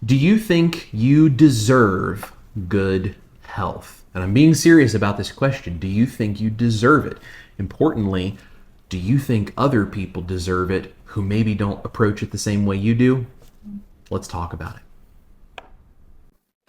Do you think you deserve good health? And I'm being serious about this question. Do you think you deserve it? Importantly, do you think other people deserve it who maybe don't approach it the same way you do? Let's talk about it.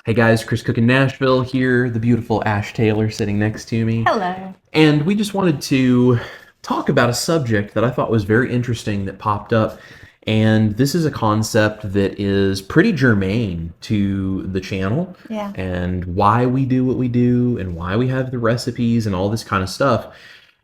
Hey guys, Chris Cook in Nashville here, the beautiful Ash Taylor sitting next to me. Hello. And we just wanted to talk about a subject that I thought was very interesting that popped up. And this is a concept that is pretty germane to the channel and why we do what we do and why we have the recipes and all this kind of stuff.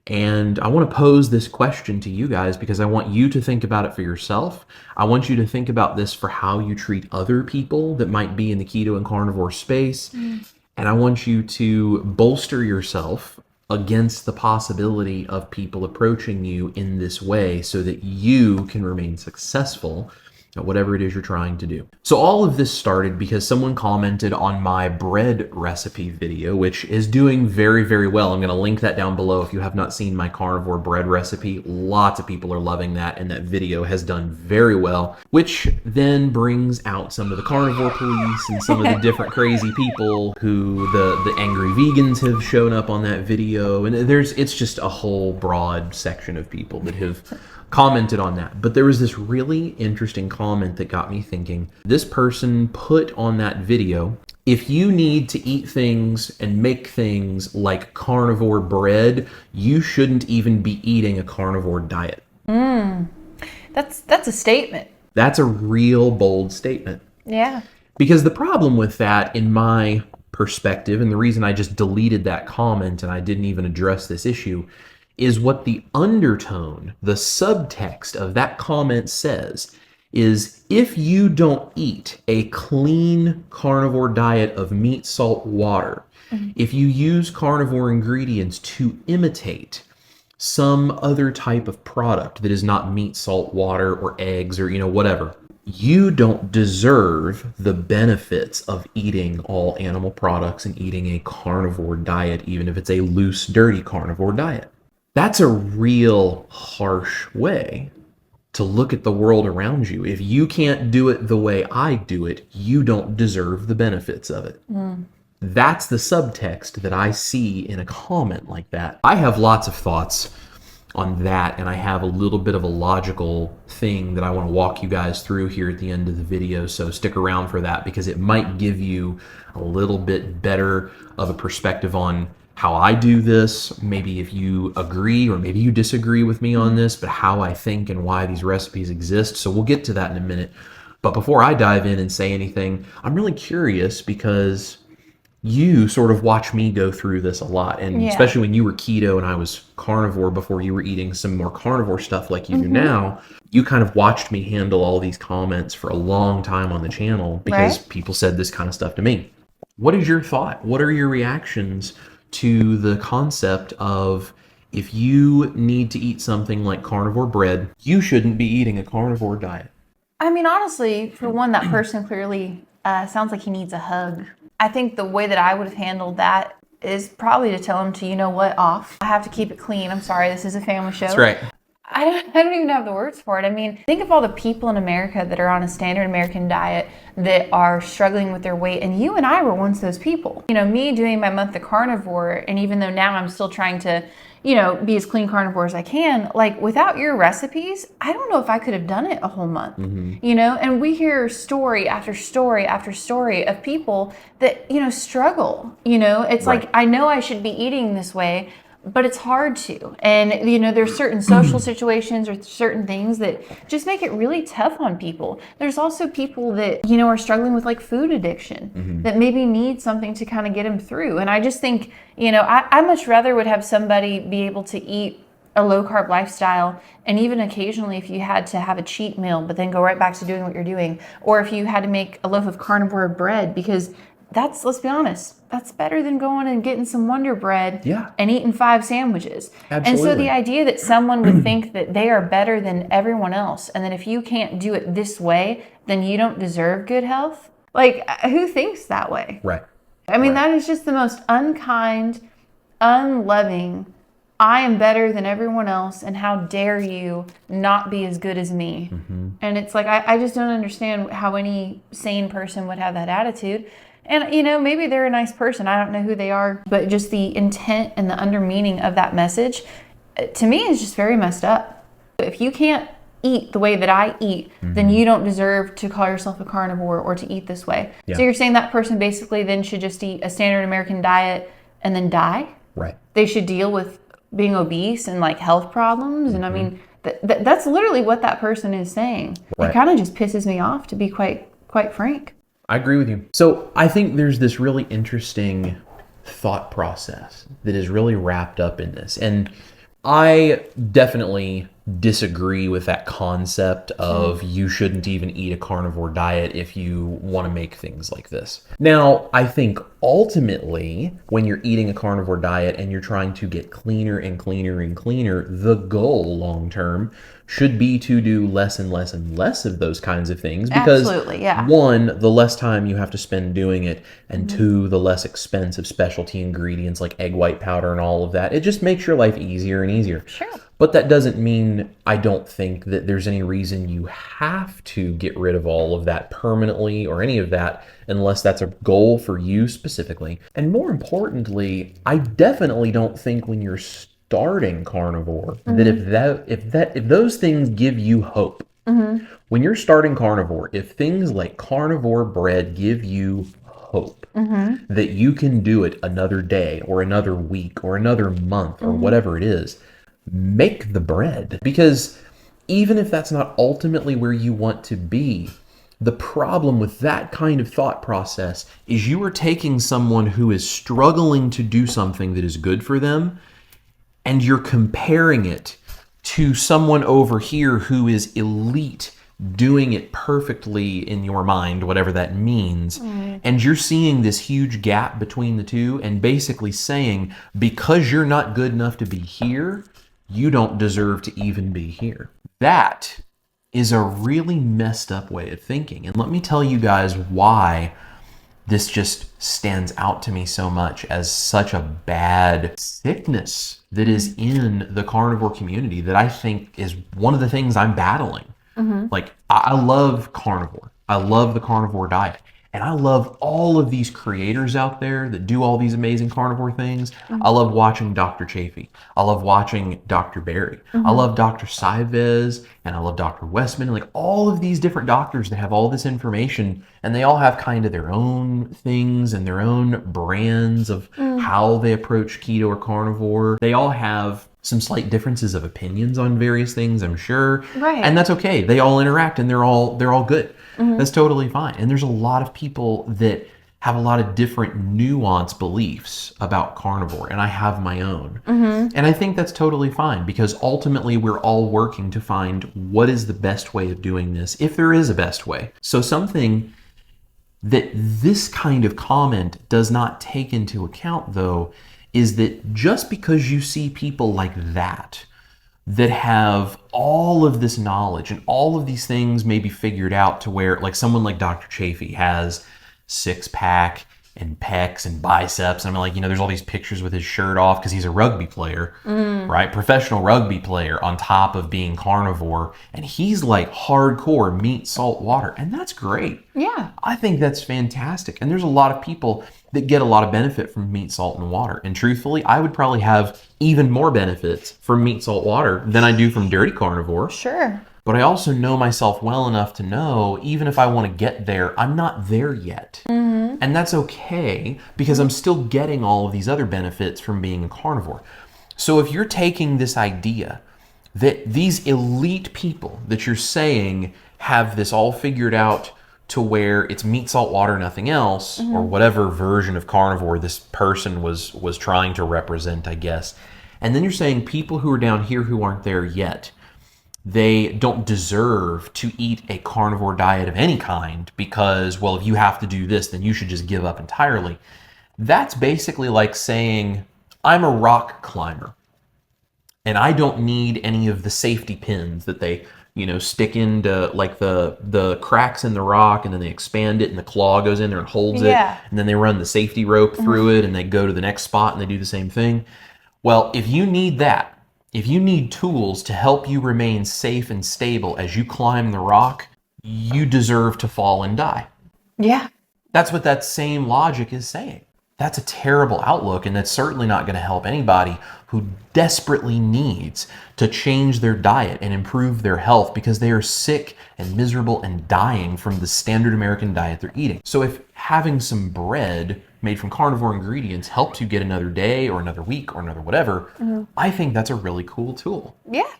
And I want to pose this question to you guys because I want you to think about it for yourself. I want you to think about this for how you treat other people that might be in the keto and carnivore space. And I want you to bolster yourself against the possibility of people approaching you in this way so that you can remain successful at whatever it is you're trying to do. So all of this started because someone commented on my bread recipe video, which is doing very, very well. I'm going to link that down below if you have not seen my carnivore bread recipe. Lots of people are loving that, and that video has done very well, which then brings out some of the carnivore police and some of the different crazy people who the angry vegans have shown up on that video. And it's just a whole broad section of people that have commented on that. But there was this really interesting comment that got me thinking. This person put on that video, if you need to eat things and make things like carnivore bread, you shouldn't even be eating a carnivore diet. That's a statement. That's a real bold statement. Yeah. Because the problem with that, in my perspective, and the reason I just deleted that comment and I didn't even address this issue, is what the undertone, the subtext of that comment says is if you don't eat a clean carnivore diet of meat, salt, water, if you use carnivore ingredients to imitate some other type of product that is not meat, salt, water, or eggs, or whatever, you don't deserve the benefits of eating all animal products and eating a carnivore diet, even if it's a loose, dirty carnivore diet. That's a real harsh way to look at the world around you. If you can't do it the way I do it, you don't deserve the benefits of it. That's the subtext that I see in a comment like that. I have lots of thoughts on that, and I have a little bit of a logical thing that I want to walk you guys through here at the end of the video, so stick around for that because it might give you a little bit better of a perspective on how I do this, maybe if you agree or maybe you disagree with me on this, but how I think and why these recipes exist. So we'll get to that in a minute. But before I dive in and say anything, I'm really curious because you sort of watch me go through this a lot. And especially when you were keto and I was carnivore before you were eating some more carnivore stuff like you do now, you kind of watched me handle all these comments for a long time on the channel because people said this kind of stuff to me. What is your thought? What are your reactions to the concept of if you need to eat something like carnivore bread, you shouldn't be eating a carnivore diet? I mean, honestly, for one, that person clearly sounds like he needs a hug. I think the way that I would have handled that is probably to tell him to, you know what, off. I have to keep it clean. I'm sorry, this is a family show. That's right. I don't even have the words for it. I mean, think of all the people in America that are on a standard American diet that are struggling with their weight. And you and I were once those people. Me doing my month of carnivore, and even though now I'm still trying to, be as clean carnivore as I can, like without your recipes, I don't know if I could have done it a whole month, and we hear story after story after story of people that, struggle, it's like, I know I should be eating this way, but it's hard to. And, there's certain social situations or certain things that just make it really tough on people. There's also people that, are struggling with like food addiction that maybe need something to kind of get them through. And I just think, I much rather would have somebody be able to eat a low carb lifestyle, and even occasionally if you had to have a cheat meal, but then go right back to doing what you're doing, or if you had to make a loaf of carnivore bread, because let's be honest, that's better than going and getting some Wonder Bread and eating 5 sandwiches. Absolutely. And so the idea that someone would think that they are better than everyone else, and that if you can't do it this way, then you don't deserve good health. Like, who thinks that way? Right. I mean, that is just the most unkind, unloving, I am better than everyone else, and how dare you not be as good as me? And it's like, I just don't understand how any sane person would have that attitude. And, you know, maybe they're a nice person. I don't know who they are. But just the intent and the under meaning of that message, to me, is just very messed up. If you can't eat the way that I eat, then you don't deserve to call yourself a carnivore or to eat this way. Yeah. So you're saying that person basically then should just eat a standard American diet and then die? Right. They should deal with being obese and like health problems. And I mean, that's literally what that person is saying. Right. It kind of just pisses me off, to be quite frank. I agree with you. So I think there's this really interesting thought process that is really wrapped up in this. And I definitely disagree with that concept of you shouldn't even eat a carnivore diet if you want to make things like this. Now, I think ultimately, when you're eating a carnivore diet and you're trying to get cleaner and cleaner and cleaner, the goal long term should be to do less and less and less of those kinds of things. Because Absolutely, yeah. one, the less time you have to spend doing it, and two, the less expensive specialty ingredients like egg white powder and all of that. It just makes your life easier and easier. Sure. But that doesn't mean I don't think that there's any reason you have to get rid of all of that permanently or any of that unless that's a goal for you specifically. And more importantly, I definitely don't think when you're starting carnivore that if those things give you hope, when you're starting carnivore, if things like carnivore bread give you hope that you can do it another day or another week or another month or whatever it is, make the bread. Because even if that's not ultimately where you want to be, the problem with that kind of thought process is you are taking someone who is struggling to do something that is good for them, and you're comparing it to someone over here who is elite, doing it perfectly in your mind, whatever that means. And you're seeing this huge gap between the two and basically saying, because you're not good enough to be here, you don't deserve to even be here. That is a really messed up way of thinking. And let me tell you guys why this just stands out to me so much as such a bad sickness that is in the carnivore community that I think is one of the things I'm battling. Like, I love carnivore. I love the carnivore diet. And I love all of these creators out there that do all these amazing carnivore things. I love watching Dr. Chafee. I love watching Dr. Berry. I love Dr. Saivez, and I love Dr. Westman. Like, all of these different doctors that have all this information, and they all have kind of their own things and their own brands of how they approach keto or carnivore. They all have some slight differences of opinions on various things, I'm sure. Right. And that's okay. They all interact and they're all good. That's totally fine. And there's a lot of people that have a lot of different nuanced beliefs about carnivore, and I have my own. And I think that's totally fine, because ultimately we're all working to find what is the best way of doing this, if there is a best way. So something that this kind of comment does not take into account, though, is that just because you see people like that have all of this knowledge and all of these things maybe figured out, to where like someone like Dr. Chafee has six-pack and pecs and biceps. I mean, like, you know, there's all these pictures with his shirt off because he's a rugby player, right? Professional rugby player, on top of being carnivore. And he's like hardcore meat, salt, water. And that's great. Yeah. I think that's fantastic. And there's a lot of people that get a lot of benefit from meat, salt, and water. And truthfully, I would probably have even more benefits from meat, salt, water than I do from dirty carnivore. Sure. But I also know myself well enough to know, even if I want to get there, I'm not there yet. And that's okay, because I'm still getting all of these other benefits from being a carnivore. So if you're taking this idea that these elite people that you're saying have this all figured out to where it's meat, salt, water, nothing else, or whatever version of carnivore this person was trying to represent, I guess. And then you're saying people who are down here who aren't there yet, they don't deserve to eat a carnivore diet of any kind because, well, if you have to do this, then you should just give up entirely. That's basically like saying, I'm a rock climber and I don't need any of the safety pins that they, you know, stick into like the cracks in the rock, and then they expand it and the claw goes in there and holds it. And then they run the safety rope through it and they go to the next spot and they do the same thing. Well, if you need that, if you need tools to help you remain safe and stable as you climb the rock, you deserve to fall and die. Yeah. That's what that same logic is saying. That's a terrible outlook, and that's certainly not going to help anybody who desperately needs to change their diet and improve their health because they are sick and miserable and dying from the standard American diet they're eating. So if having some bread made from carnivore ingredients helps you get another day or another week or another whatever, I think that's a really cool tool. Yeah.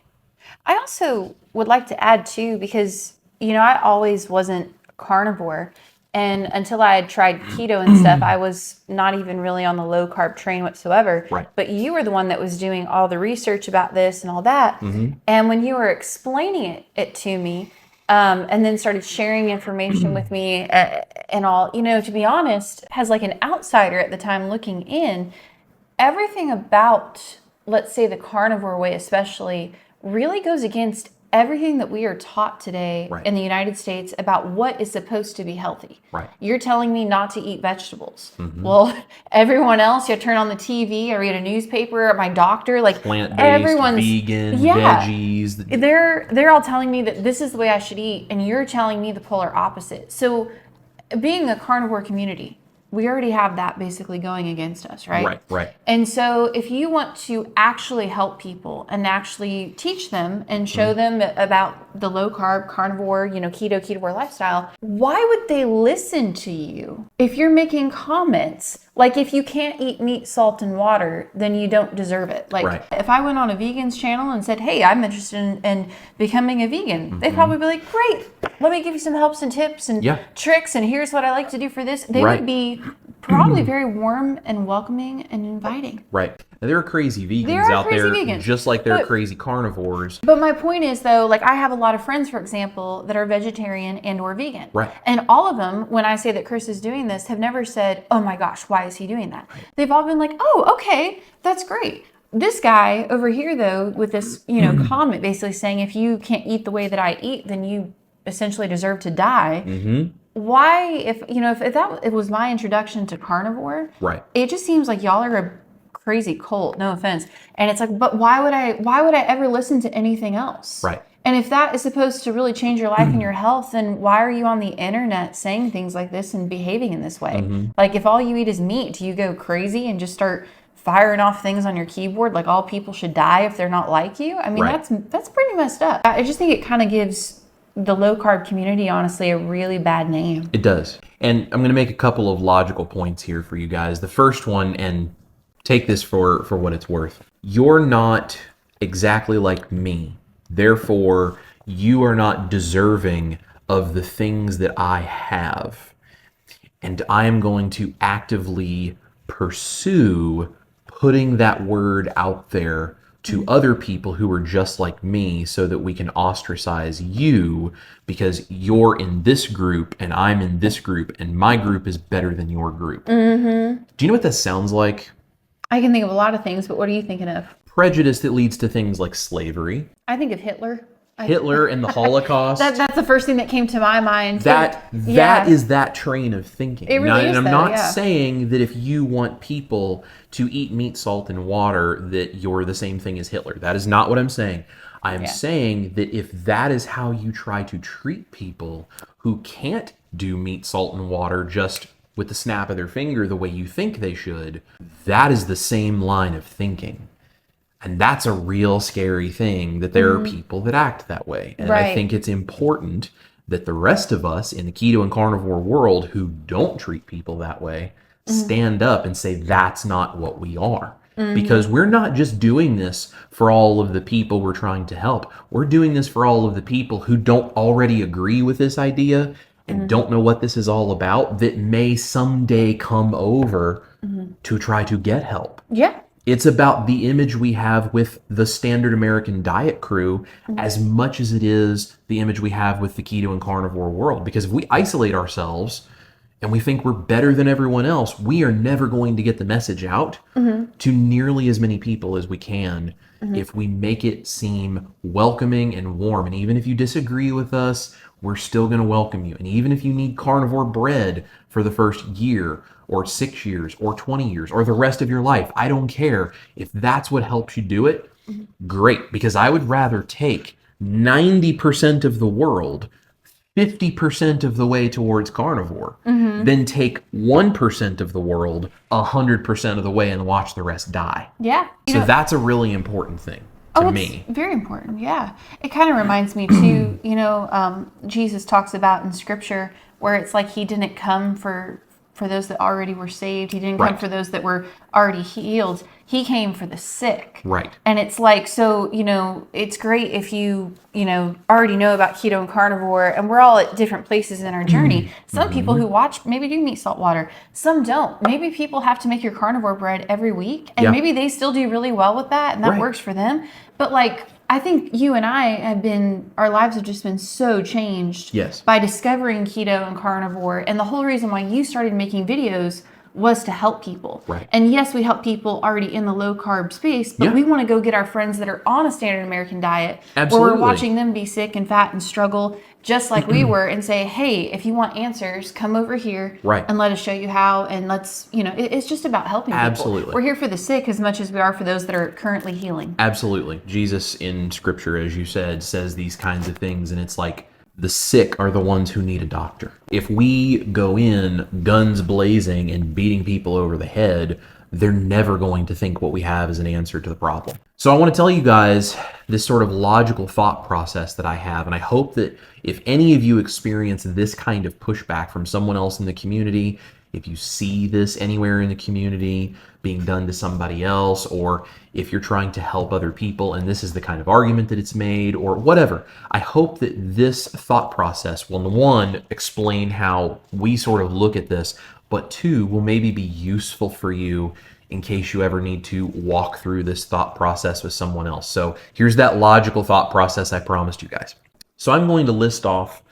I also would like to add too, because, I always wasn't carnivore. And until I had tried keto and stuff, I was not even really on the low carb train whatsoever. Right. But you were the one that was doing all the research about this and all that. And when you were explaining it to me, and then started sharing information with me and all, to be honest, as like an outsider at the time looking in, everything about, let's say, the carnivore way especially, really goes against everything that we are taught today in the United States about what is supposed to be healthy. Right. You're telling me not to eat vegetables. Well, everyone else, you turn on the TV or read a newspaper or my doctor, like plant-based, everyone's vegan, veggies. They're all telling me that this is the way I should eat, and you're telling me the polar opposite. So being a carnivore community, we already have that basically going against us, right? Right. And so if you want to actually help people and actually teach them and show them about the low carb, carnivore, keto lifestyle, why would they listen to you if you're making comments? Like, if you can't eat meat, salt, and water, then you don't deserve it. Like, if I went on a vegan's channel and said, hey, I'm interested in becoming a vegan, they'd probably be like, great, let me give you some helps and tips and tricks, and here's what I like to do for this. They would be probably very warm and welcoming and inviting. Right. And there are crazy vegans out there, just like there are crazy carnivores. But my point is, though, like, I have a lot of friends, for example, that are vegetarian and or vegan. Right. And all of them, when I say that Chris is doing this, have never said, oh my gosh, why is he doing that? They've all been like, oh, okay, that's great. This guy over here, though, with this, comment basically saying, if you can't eat the way that I eat, then you essentially deserve to die. Why, if that it was my introduction to carnivore, it just seems like y'all are a crazy cult, no offense. And it's like, but why would I ever listen to anything else? Right. And if that is supposed to really change your life and your health, then why are you on the internet saying things like this and behaving in this way? Like, if all you eat is meat, do you go crazy and just start firing off things on your keyboard like all people should die if they're not like you? I mean, that's pretty messed up. I just think it kind of gives the low carb community, honestly, a really bad name. It does. And I'm going to make a couple of logical points here for you guys. The first one, and take this for what it's worth. You're not exactly like me. Therefore, you are not deserving of the things that I have. And I am going to actively pursue putting that word out there to other people who are just like me so that we can ostracize you because you're in this group and I'm in this group and my group is better than your group. Do you know what that sounds like? I can think of a lot of things, but what are you thinking of? Prejudice that leads to things like slavery. I think of Hitler. Hitler and the Holocaust. That's the first thing that came to my mind. That is that train of thinking. It really is, and I'm not saying that if you want people to eat meat, salt, and water, that you're the same thing as Hitler. That is not what I'm saying. I am saying that if that is how you try to treat people who can't do meat, salt, and water just with the snap of their finger the way you think they should, that is the same line of thinking. And that's a real scary thing, that there are people that act that way. And I think it's important that the rest of us in the keto and carnivore world who don't treat people that way stand up and say that's not what we are. Because we're not just doing this for all of the people we're trying to help. We're doing this for all of the people who don't already agree with this idea and don't know what this is all about, that may someday come over to try to get help. Yeah. It's about the image we have with the standard American diet crew as much as it is the image we have with the keto and carnivore world. Because if we isolate ourselves and we think we're better than everyone else, we are never going to get the message out to nearly as many people as we can if we make it seem welcoming and warm. And even if you disagree with us, we're still going to welcome you. And even if you need carnivore bread for the first year or 6 years or 20 years or the rest of your life, I don't care. If that's what helps you do it, great. Because I would rather take 90% of the world 50% of the way towards carnivore than take 1% of the world 100% of the way and watch the rest die. Yeah. So that's a really important thing to me. It's very important. Yeah. It kind of reminds me too, Jesus talks about in scripture where it's like he didn't come for those that already were saved. He didn't come for those that were already healed. He came for the sick. Right. And it's like, so, it's great if you, already know about keto and carnivore, and we're all at different places in our journey. Some people who watch maybe do eat salt water. Some don't. Maybe people have to make your carnivore bread every week, and maybe they still do really well with that, and that works for them. But I think you and I our lives have just been so changed by discovering keto and carnivore. And the whole reason why you started making videos was to help people. Right. And yes, we help people already in the low carb space, but we want to go get our friends that are on a standard American diet where we're watching them be sick and fat and struggle just like we were, and say, hey, if you want answers, come over here and let us show you how. And let's, it's just about helping people. We're here for the sick as much as we are for those that are currently healing. Absolutely. Jesus in scripture, as you said, says these kinds of things, and it's like, the sick are the ones who need a doctor. If we go in guns blazing and beating people over the head, they're never going to think what we have is an answer to the problem. So I want to tell you guys this sort of logical thought process that I have, and I hope that if any of you experience this kind of pushback from someone else in the community, if you see this anywhere in the community being done to somebody else, or if you're trying to help other people and this is the kind of argument that it's made, or whatever, I hope that this thought process will, one, explain how we sort of look at this, but two, will maybe be useful for you in case you ever need to walk through this thought process with someone else. So here's that logical thought process I promised you guys. So I'm going to list off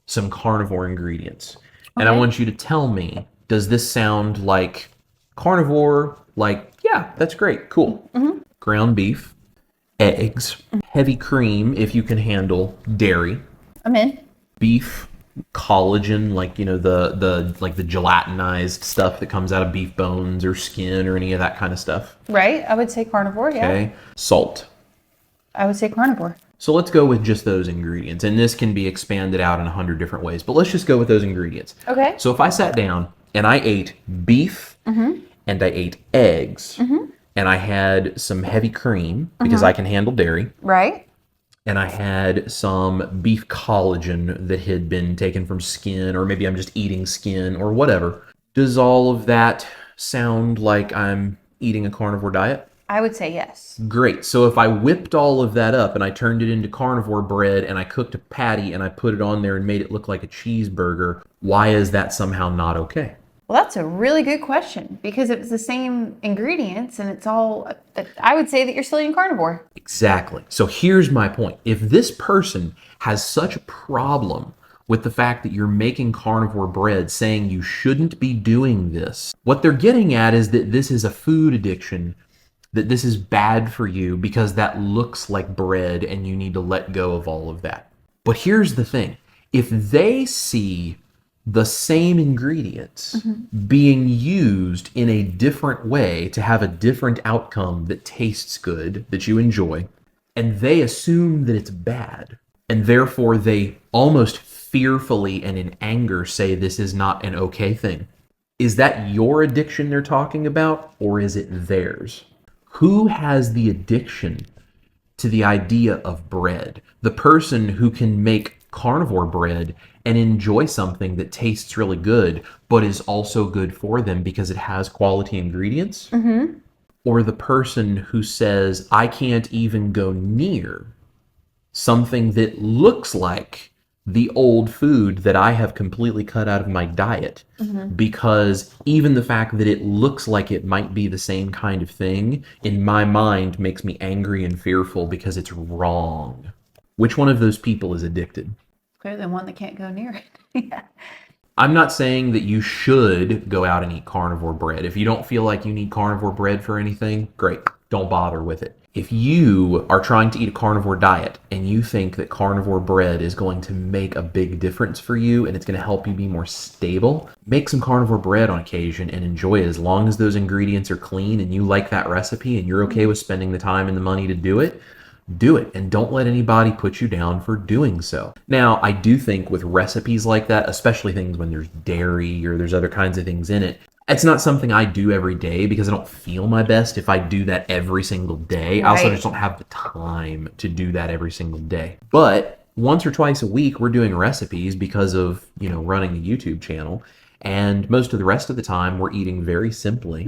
some carnivore ingredients, and I want you to tell me, does this sound like carnivore? Like, yeah, that's great, cool. Ground beef, eggs, heavy cream if you can handle dairy. I'm in. Beef, collagen, like the gelatinized stuff that comes out of beef bones or skin or any of that kind of stuff. Right, I would say carnivore. Okay. Salt. I would say carnivore. So let's go with just those ingredients, and this can be expanded out in 100 different ways, but let's just go with those ingredients. Okay. So if I sat down and I ate beef and I ate eggs and I had some heavy cream because I can handle dairy. Right. And I had some beef collagen that had been taken from skin, or maybe I'm just eating skin or whatever. Does all of that sound like I'm eating a carnivore diet? I would say yes. Great. So if I whipped all of that up and I turned it into carnivore bread and I cooked a patty and I put it on there and made it look like a cheeseburger, why is that somehow not okay? Well, that's a really good question, because if it's the same ingredients and it's all, I would say that you're still eating carnivore. Exactly. So here's my point. If this person has such a problem with the fact that you're making carnivore bread, saying you shouldn't be doing this, what they're getting at is that this is a food addiction, that this is bad for you because that looks like bread and you need to let go of all of that. But here's the thing. If they see the same ingredients being used in a different way to have a different outcome that tastes good, that you enjoy, and they assume that it's bad, and therefore they almost fearfully and in anger say this is not an okay thing, is that your addiction they're talking about, or is it theirs? Who has the addiction to the idea of bread? The person who can make carnivore bread and enjoy something that tastes really good, but is also good for them because it has quality ingredients? Or the person who says, I can't even go near something that looks like the old food that I have completely cut out of my diet, because even the fact that it looks like it might be the same kind of thing, in my mind, makes me angry and fearful because it's wrong. Which one of those people is addicted? Clearly one that can't go near it. Yeah. I'm not saying that you should go out and eat carnivore bread. If you don't feel like you need carnivore bread for anything, great. Don't bother with it. If you are trying to eat a carnivore diet and you think that carnivore bread is going to make a big difference for you and it's going to help you be more stable, make some carnivore bread on occasion and enjoy it. As long as those ingredients are clean and you like that recipe and you're okay with spending the time and the money to do it, do it. And don't let anybody put you down for doing so. Now, I do think with recipes like that, especially things when there's dairy or there's other kinds of things in it, it's not something I do every day because I don't feel my best if I do that every single day. I also Right. just don't have the time to do that every single day. But once or twice a week, we're doing recipes because of, running the YouTube channel. And most of the rest of the time, we're eating very simply.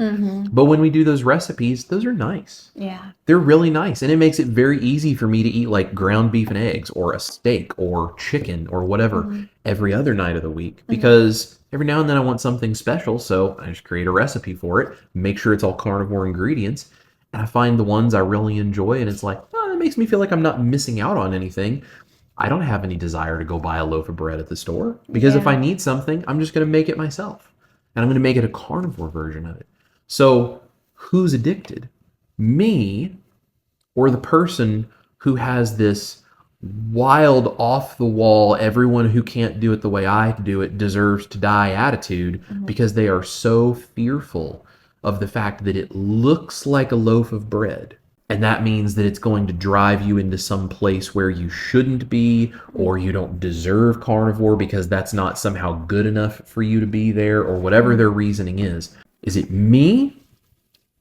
But when we do those recipes, those are nice. Yeah. They're really nice. And it makes it very easy for me to eat like ground beef and eggs or a steak or chicken or whatever every other night of the week because every now and then I want something special. So I just create a recipe for it, make sure it's all carnivore ingredients. And I find the ones I really enjoy. And it's like, oh, that makes me feel like I'm not missing out on anything. I don't have any desire to go buy a loaf of bread at the store because if Yeah. I need something, I'm just going to make it myself. And I'm going to make it a carnivore version of it. So who's addicted? Me or the person who has this wild, off the wall, everyone who can't do it the way I do it deserves to die attitude because they are so fearful of the fact that it looks like a loaf of bread. And that means that it's going to drive you into some place where you shouldn't be, or you don't deserve carnivore because that's not somehow good enough for you to be there, or whatever their reasoning is. Is it me?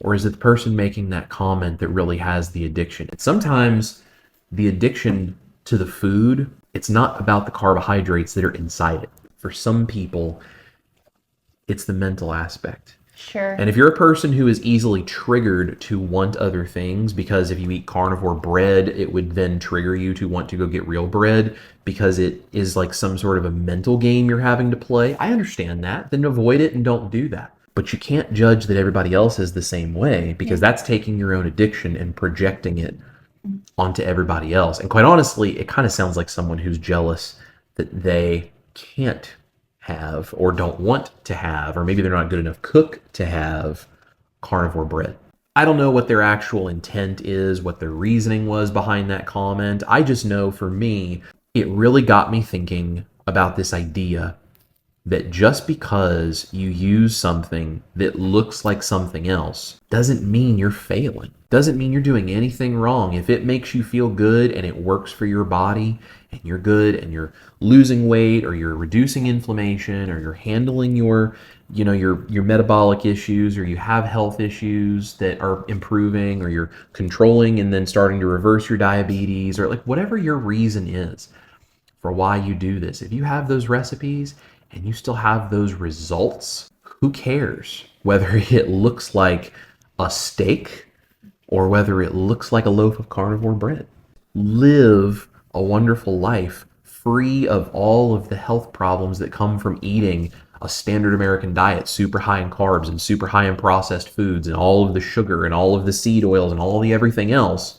Or is it the person making that comment that really has the addiction? And sometimes the addiction to the food, it's not about the carbohydrates that are inside it. For some people, it's the mental aspect. Sure. And if you're a person who is easily triggered to want other things, because if you eat carnivore bread, it would then trigger you to want to go get real bread because it is like some sort of a mental game you're having to play, I understand that. Then avoid it and don't do that. But you can't judge that everybody else is the same way because that's taking your own addiction and projecting it onto everybody else. And quite honestly, it kind of sounds like someone who's jealous that they can't have or don't want to have, or maybe they're not a good enough cook to have carnivore bread. I don't know what their actual intent is, what their reasoning was behind that comment. I just know for me, it really got me thinking about this idea that just because you use something that looks like something else doesn't mean you're failing. Doesn't mean you're doing anything wrong. If it makes you feel good and it works for your body and you're good and you're losing weight or you're reducing inflammation or you're handling your metabolic issues or you have health issues that are improving or you're controlling and then starting to reverse your diabetes or like whatever your reason is for why you do this. If you have those recipes and you still have those results, who cares whether it looks like a steak or whether it looks like a loaf of carnivore bread? Live a wonderful life free of all of the health problems that come from eating a standard American diet, super high in carbs and super high in processed foods and all of the sugar and all of the seed oils and all the everything else.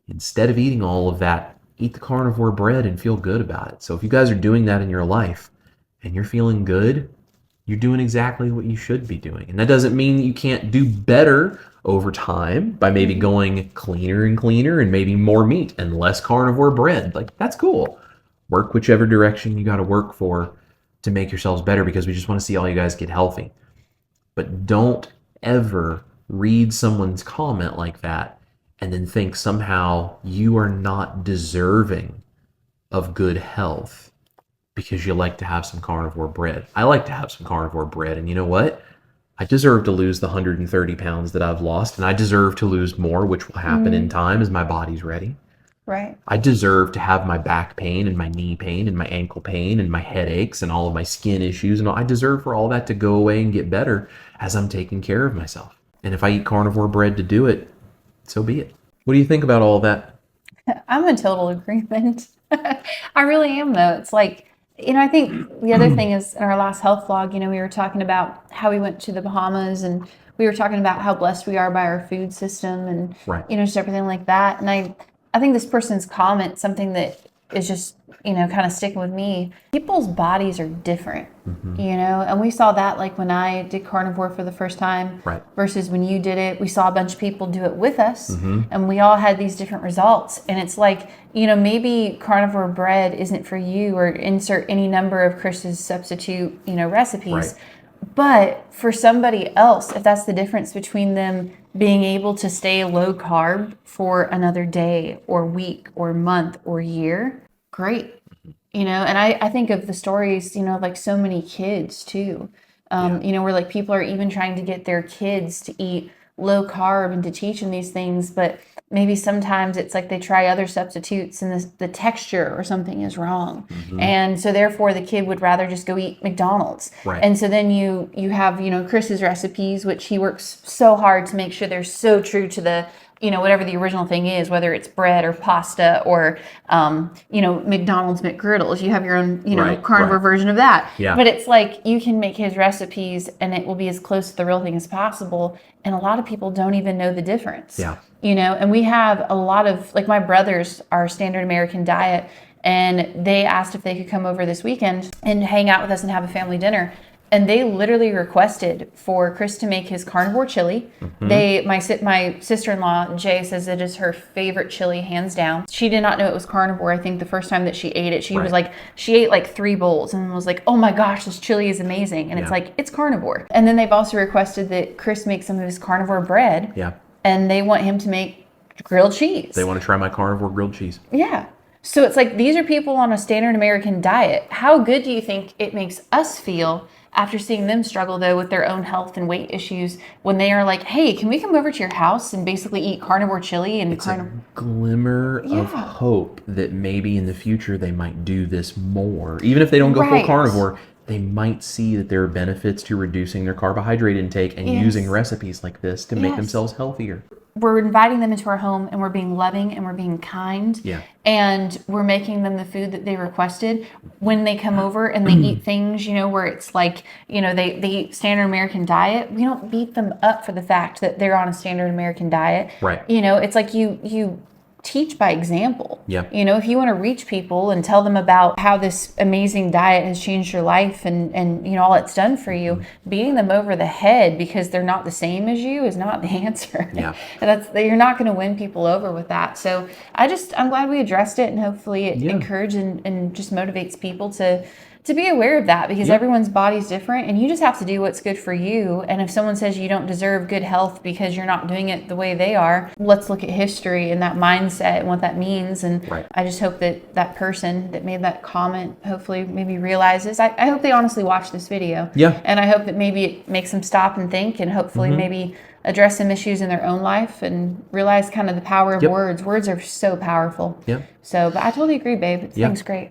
Instead of eating all of that, eat the carnivore bread and feel good about it. So if you guys are doing that in your life, and you're feeling good, you're doing exactly what you should be doing. And that doesn't mean you can't do better over time by maybe going cleaner and cleaner and maybe more meat and less carnivore bread. Like, that's cool. Work whichever direction you got to work for to make yourselves better because we just want to see all you guys get healthy. But don't ever read someone's comment like that and then think somehow you are not deserving of good health because you like to have some carnivore bread. I like to have some carnivore bread, and you know what? I deserve to lose the 130 pounds that I've lost, and I deserve to lose more, which will happen in time as my body's ready. Right. I deserve to have my back pain and my knee pain and my ankle pain and my headaches and all of my skin issues, and I deserve for all that to go away and get better as I'm taking care of myself. And if I eat carnivore bread to do it, so be it. What do you think about all that? I'm in total agreement. I really am, though. It's like, I think the other thing is in our last health vlog, we were talking about how we went to the Bahamas and we were talking about how blessed we are by our food system and, Right. just everything like that. And I think this person's comment, something that is just, kind of sticking with me. People's bodies are different, and we saw that like when I did carnivore for the first time versus when you did it. We saw a bunch of people do it with us, and we all had these different results. And it's like, maybe carnivore bread isn't for you, or insert any number of Chris's substitute, recipes. But for somebody else, if that's the difference between them being able to stay low carb for another day or week or month or year, great. And I think of the stories, like so many kids too, where like people are even trying to get their kids to eat low carb and to teach them these things, but maybe sometimes it's like they try other substitutes and the texture or something is wrong. And so therefore the kid would rather just go eat McDonald's. And so then you have, Chris's recipes, which he works so hard to make sure they're so true to the, whatever the original thing is, whether it's bread or pasta or, McDonald's McGriddles. You have your own, carnivore version of that. But it's like you can make his recipes and it will be as close to the real thing as possible. And a lot of people don't even know the difference. And we have a lot of, like my brothers are standard American diet, and they asked if they could come over this weekend and hang out with us and have a family dinner. And they literally requested for Chris to make his carnivore chili. My sister-in-law, Jay, says it is her favorite chili, hands down. She did not know it was carnivore. I think the first time that she ate it, she was like, she ate like 3 bowls and was like, oh my gosh, this chili is amazing. And it's like, it's carnivore. And then they've also requested that Chris make some of his carnivore bread. And they want him to make grilled cheese. They want to try my carnivore grilled cheese. So it's like, these are people on a standard American diet. How good do you think it makes us feel after seeing them struggle, though, with their own health and weight issues, when they are like, hey, can we come over to your house and basically eat carnivore chili? And it's a glimmer of hope that maybe in the future they might do this more. Even if they don't go full carnivore, they might see that there are benefits to reducing their carbohydrate intake and using recipes like this to make themselves healthier. We're inviting them into our home, and we're being loving and we're being kind. And we're making them the food that they requested. When they come over and they eat things, where it's like, they eat standard American diet, we don't beat them up for the fact that they're on a standard American diet. It's like you teach by example. If you want to reach people and tell them about how this amazing diet has changed your life and all it's done for you, beating them over the head because they're not the same as you is not the answer. You're not going to win people over with that. So I'm glad we addressed it, and hopefully it encourages and just motivates people to be aware of that, because everyone's body's different and you just have to do what's good for you. And if someone says you don't deserve good health because you're not doing it the way they are, let's look at history and that mindset and what that means. And I just hope that that person that made that comment hopefully maybe realizes, I hope they honestly watch this video. And I hope that maybe it makes them stop and think, and hopefully maybe address some issues in their own life and realize kind of the power of words. Words are so powerful. So, but I totally agree, babe. It sounds great.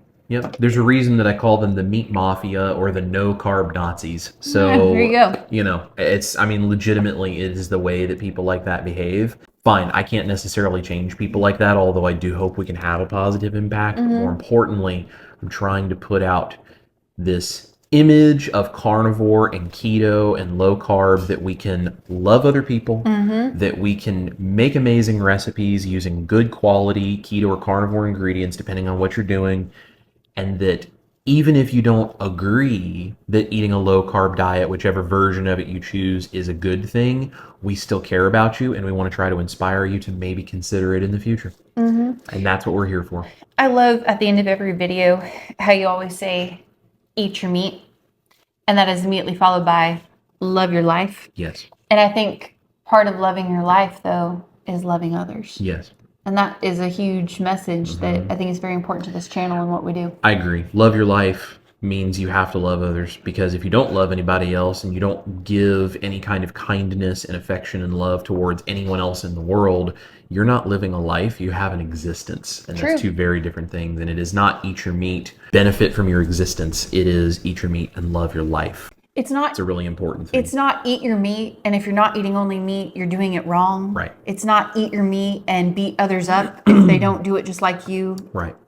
There's a reason that I call them the meat mafia or the no carb Nazis. So, there you go. It's, legitimately, it is the way that people like that behave. Fine, I can't necessarily change people like that, although I do hope we can have a positive impact. But more importantly, I'm trying to put out this image of carnivore and keto and low carb, that we can love other people, that we can make amazing recipes using good quality keto or carnivore ingredients, depending on what you're doing. And that even if you don't agree that eating a low carb diet, whichever version of it you choose, is a good thing, we still care about you and we want to try to inspire you to maybe consider it in the future. And that's what we're here for. I love at the end of every video how you always say, eat your meat. And that is immediately followed by love your life. And I think part of loving your life, though, is loving others. And that is a huge message that I think is very important to this channel and what we do. I agree. Love your life means you have to love others, because if you don't love anybody else and you don't give any kind of kindness and affection and love towards anyone else in the world, you're not living a life, you have an existence. And that's two very different things. And it is not eat your meat, benefit from your existence. It is eat your meat and love your life. It's a really important thing. It's not eat your meat, and if you're not eating only meat, you're doing it wrong. It's not eat your meat and beat others up if they don't do it just like you.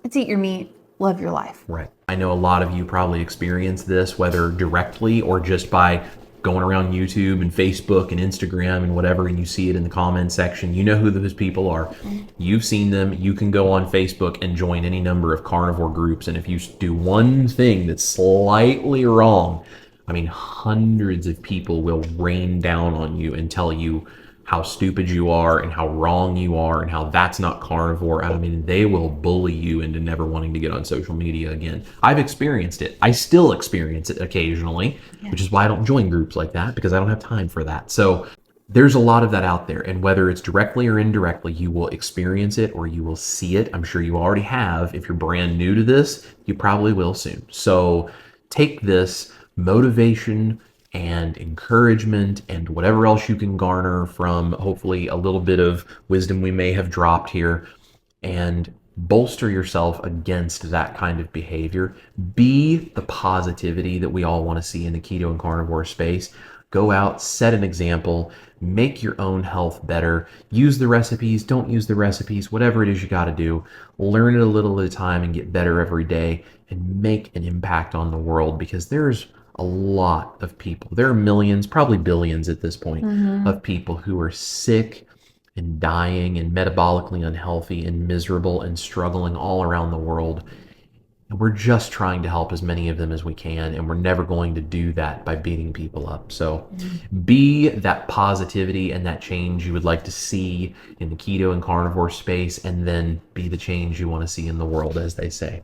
It's eat your meat, love your life. I know a lot of you probably experience this, whether directly or just by going around YouTube and Facebook and Instagram and whatever, and you see it in the comment section, you know who those people are. You've seen them. You can go on Facebook and join any number of carnivore groups, and if you do one thing that's slightly wrong, I mean, hundreds of people will rain down on you and tell you how stupid you are and how wrong you are and how that's not carnivore. I mean, they will bully you into never wanting to get on social media again. I've experienced it. I still experience it occasionally, which is why I don't join groups like that, because I don't have time for that. So there's a lot of that out there, and whether it's directly or indirectly, you will experience it or you will see it. I'm sure you already have. If you're brand new to this, you probably will soon. So take this motivation and encouragement and whatever else you can garner from hopefully a little bit of wisdom we may have dropped here, and bolster yourself against that kind of behavior. Be the positivity that we all want to see in the keto and carnivore space. Go out, set an example, make your own health better. Use the recipes, don't use the recipes, whatever it is you got to do. Learn it a little at a time and get better every day and make an impact on the world, because there's a lot of people. There are millions, probably billions at this point, of people who are sick and dying and metabolically unhealthy and miserable and struggling all around the world. And we're just trying to help as many of them as we can, and we're never going to do that by beating people up. So be that positivity and that change you would like to see in the keto and carnivore space, and then be the change you want to see in the world, as they say.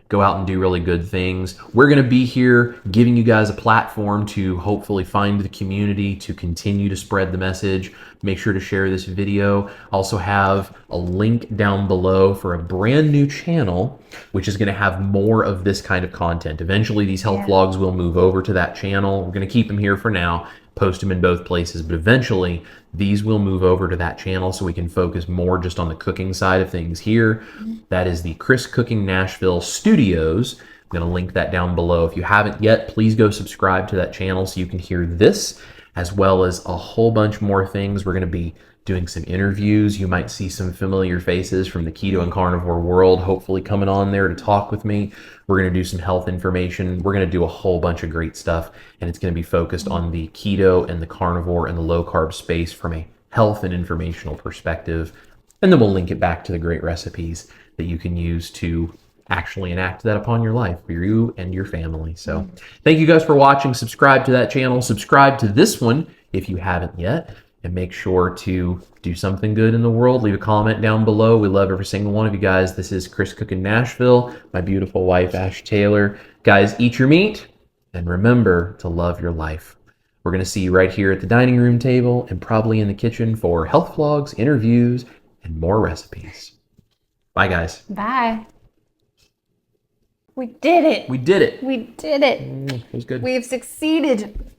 Go out and do really good things. We're going to be here giving you guys a platform to hopefully find the community, to continue to spread the message. Make sure to share this video. Also have a link down below for a brand new channel, which is going to have more of this kind of content. Eventually, these health vlogs will move over to that channel. We're going to keep them here for now, post them in both places, but eventually these will move over to that channel so we can focus more just on the cooking side of things here. That is the Chris Cooking Nashville Studios. I'm going to link that down below. If you haven't yet, please go subscribe to that channel so you can hear this, as well as a whole bunch more things. We're going to be doing some interviews. You might see some familiar faces from the keto and carnivore world, hopefully coming on there to talk with me. We're going to do some health information. We're going to do a whole bunch of great stuff, and it's going to be focused on the keto and the carnivore and the low carb space from a health and informational perspective. And then we'll link it back to the great recipes that you can use to actually enact that upon your life for you and your family. So thank you guys for watching. Subscribe to that channel. Subscribe to this one if you haven't yet. And make sure to do something good in the world. Leave a comment down below. We love every single one of you guys. This is Chris Cooking Nashville, my beautiful wife, Ash Taylor. Guys, eat your meat and remember to love your life. We're going to see you right here at the dining room table and probably in the kitchen for health vlogs, interviews, and more recipes. Bye, guys. Bye. We did it. We did it. We did it. It was good. We've succeeded.